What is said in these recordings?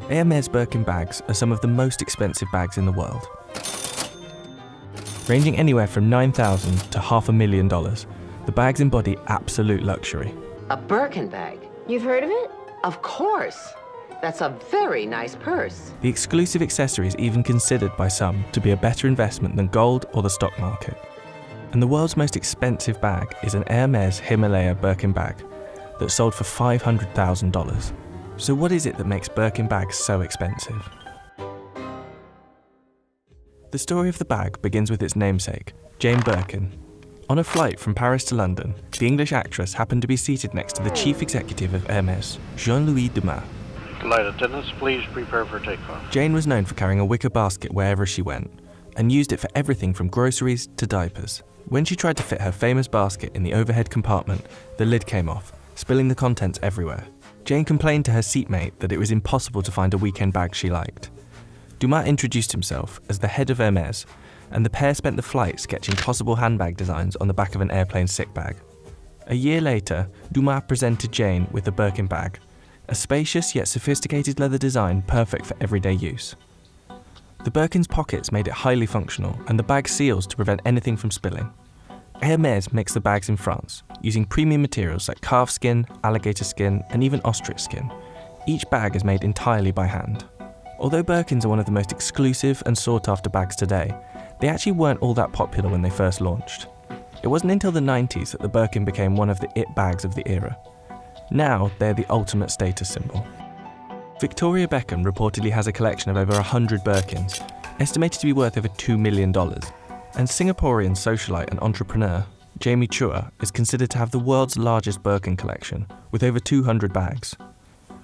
Hermès Birkin bags are some of the most expensive bags in the world. Ranging anywhere from $9,000 to $500,000, the bags embody absolute luxury. A Birkin bag? You've heard of it? Of course. That's a very nice purse. The exclusive accessory is even considered by some to be a better investment than gold or the stock market. And the world's most expensive bag is an Hermès Himalaya Birkin bag that sold for $500,000. So what is it that makes Birkin bags so expensive? The story of the bag begins with its namesake, Jane Birkin. On a flight from Paris to London, the English actress happened to be seated next to the chief executive of Hermès, Jean-Louis Dumas. Flight attendants, please prepare for takeoff. Jane was known for carrying a wicker basket wherever she went, and used it for everything from groceries to diapers. When she tried to fit her famous basket in the overhead compartment, the lid came off, spilling the contents everywhere. Jane complained to her seatmate that it was impossible to find a weekend bag she liked. Dumas introduced himself as the head of Hermès, and the pair spent the flight sketching possible handbag designs on the back of an airplane sick bag. A year later, Dumas presented Jane with the Birkin bag, a spacious yet sophisticated leather design perfect for everyday use. The Birkin's pockets made it highly functional, and the bag's seals to prevent anything from spilling. Hermès makes the bags in France, using premium materials like calf skin, alligator skin, and even ostrich skin. Each bag is made entirely by hand. Although Birkins are one of the most exclusive and sought-after bags today, they actually weren't all that popular when they first launched. It wasn't until the 90s that the Birkin became one of the it bags of the era. Now, they're the ultimate status symbol. Victoria Beckham reportedly has a collection of over 100 Birkins, estimated to be worth over $2 million. And Singaporean socialite and entrepreneur Jamie Chua is considered to have the world's largest Birkin collection, with over 200 bags.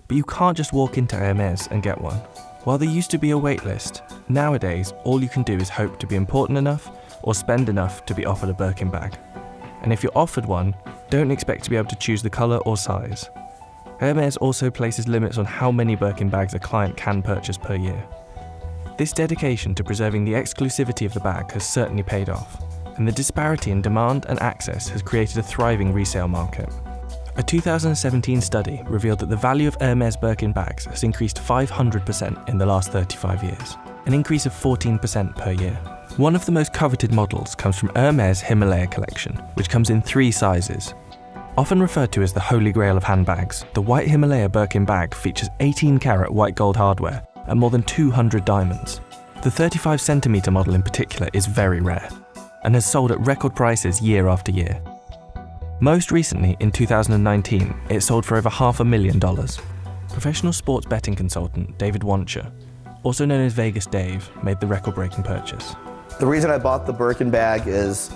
But you can't just walk into Hermès and get one. While there used to be a wait list, nowadays all you can do is hope to be important enough or spend enough to be offered a Birkin bag. And if you're offered one, don't expect to be able to choose the colour or size. Hermès also places limits on how many Birkin bags a client can purchase per year. This dedication to preserving the exclusivity of the bag has certainly paid off, and the disparity in demand and access has created a thriving resale market. A 2017 study revealed that the value of Hermès Birkin bags has increased 500% in the last 35 years, an increase of 14% per year. One of the most coveted models comes from Hermès Himalaya collection, which comes in 3 sizes. Often referred to as the holy grail of handbags, the white Himalaya Birkin bag features 18-carat white gold hardware and more than 200 diamonds. The 35cm model in particular is very rare, and has sold at record prices year after year. Most recently, in 2019, it sold for over $500,000. Professional sports betting consultant David Wancher, also known as Vegas Dave, made the record-breaking purchase. The reason I bought the Birkin bag is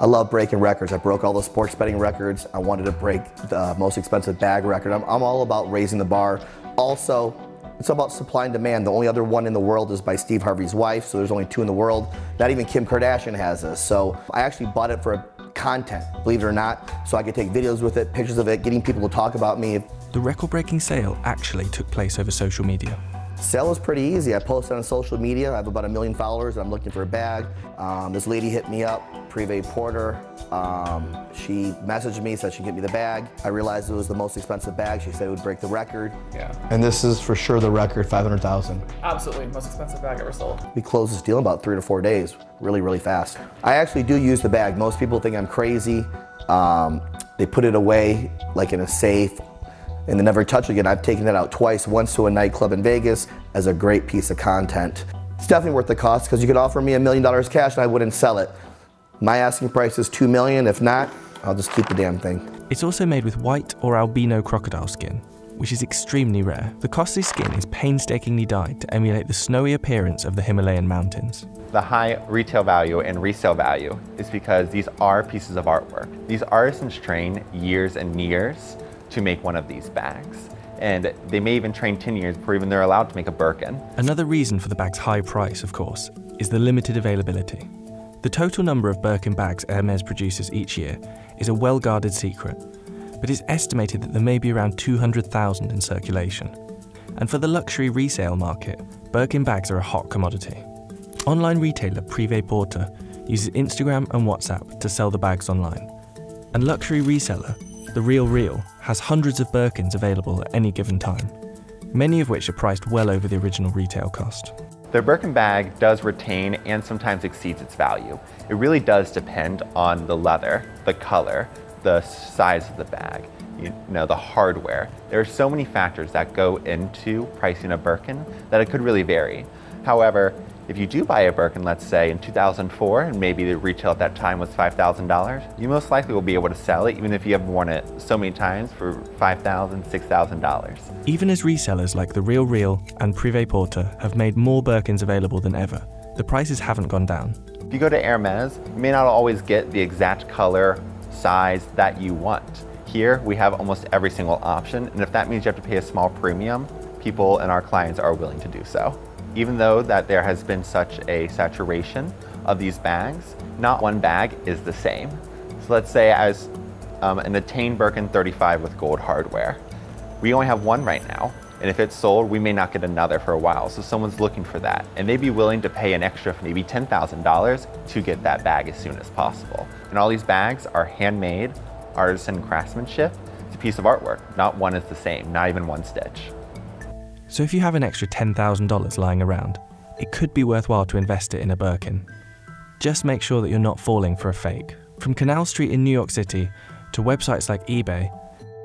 I love breaking records. I broke all the sports betting records. I wanted to break the most expensive bag record. I'm all about raising the bar. Also, it's about supply and demand. The only other one in the world is by Steve Harvey's wife, so there's only 2 in the world. Not even Kim Kardashian has this. So I actually bought it for content, believe it or not, so I could take videos with it, pictures of it, getting people to talk about me. The record-breaking sale actually took place over social media. Sale was pretty easy. I posted on social media. I have about 1 million followers, and I'm looking for a bag. This lady hit me up, Privé Porter. She messaged me, said she'd get me the bag. I realized it was the most expensive bag. She said it would break the record. Yeah. And this is for sure the record, $500,000. Absolutely, most expensive bag ever sold. We closed this deal in about 3 to 4 days, really fast. I actually do use the bag. Most people think I'm crazy. They put it away like in a safe and they never touch it again. I've taken it out twice, once to a nightclub in Vegas as a great piece of content. It's definitely worth the cost because you could offer me $1 million cash and I wouldn't sell it. My asking price is $2 million. If not, I'll just keep the damn thing. It's also made with white or albino crocodile skin, which is extremely rare. The costly skin is painstakingly dyed to emulate the snowy appearance of the Himalayan mountains. The high retail value and resale value is because these are pieces of artwork. These artisans train years and years to make one of these bags. And they may even train 10 years before even they're allowed to make a Birkin. Another reason for the bag's high price, of course, is the limited availability. The total number of Birkin bags Hermès produces each year is a well-guarded secret, but it's estimated that there may be around 200,000 in circulation. And for the luxury resale market, Birkin bags are a hot commodity. Online retailer Privé Porter uses Instagram and WhatsApp to sell the bags online. And luxury reseller The Real has hundreds of Birkins available at any given time. many of which are priced well over the original retail cost. The Birkin bag does retain and sometimes exceeds its value. It really does depend on the leather, the color, the size of the bag, the hardware. There are so many factors that go into pricing a Birkin that it could really vary. However, if you do buy a Birkin, let's say in 2004, and maybe the retail at that time was $5,000, you most likely will be able to sell it even if you have worn it so many times for $5,000, $6,000. Even as resellers like The Real Real and Privé Porter have made more Birkins available than ever, the prices haven't gone down. If you go to Hermès, you may not always get the exact color, size that you want. Here, we have almost every single option, and if that means you have to pay a small premium, people and our clients are willing to do so. Even though that there has been such a saturation of these bags, not one bag is the same. So let's say as an Attain Birkin 35 with gold hardware. We only have one right now, and if it's sold, we may not get another for a while, so someone's looking for that. And they'd be willing to pay an extra maybe $10,000 to get that bag as soon as possible. And all these bags are handmade, artisan craftsmanship. It's a piece of artwork. Not one is the same, not even one stitch. So if you have an extra $10,000 lying around, it could be worthwhile to invest it in a Birkin. Just make sure that you're not falling for a fake. From Canal Street in New York City to websites like eBay,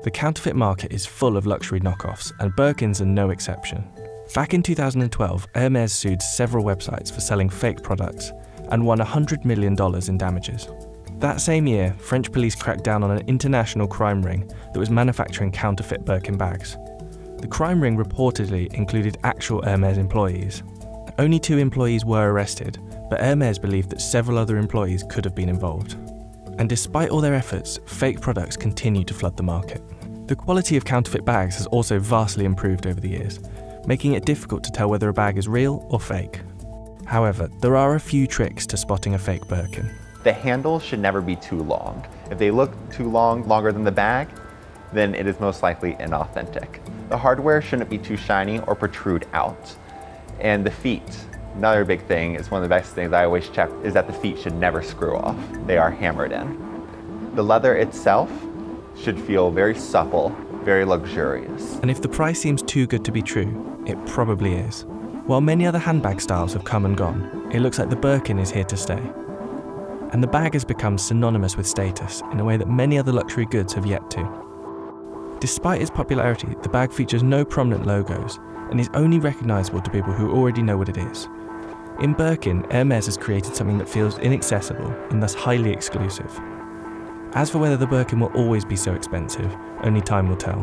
the counterfeit market is full of luxury knockoffs, and Birkins are no exception. Back in 2012, Hermès sued several websites for selling fake products and won $100 million in damages. That same year, French police cracked down on an international crime ring that was manufacturing counterfeit Birkin bags. The crime ring reportedly included actual Hermès employees. Only 2 employees were arrested, but Hermès believed that several other employees could have been involved. And despite all their efforts, fake products continue to flood the market. The quality of counterfeit bags has also vastly improved over the years, making it difficult to tell whether a bag is real or fake. However, there are a few tricks to spotting a fake Birkin. The handles should never be too long. If they look too long, longer than the bag, then it is most likely inauthentic. The hardware shouldn't be too shiny or protrude out. And the feet, another big thing, is one of the best things I always check, is that the feet should never screw off. They are hammered in. The leather itself should feel very supple, very luxurious. And if the price seems too good to be true, it probably is. While many other handbag styles have come and gone, it looks like the Birkin is here to stay. And the bag has become synonymous with status in a way that many other luxury goods have yet to. Despite its popularity, the bag features no prominent logos and is only recognisable to people who already know what it is. In Birkin, Hermès has created something that feels inaccessible and thus highly exclusive. As for whether the Birkin will always be so expensive, only time will tell.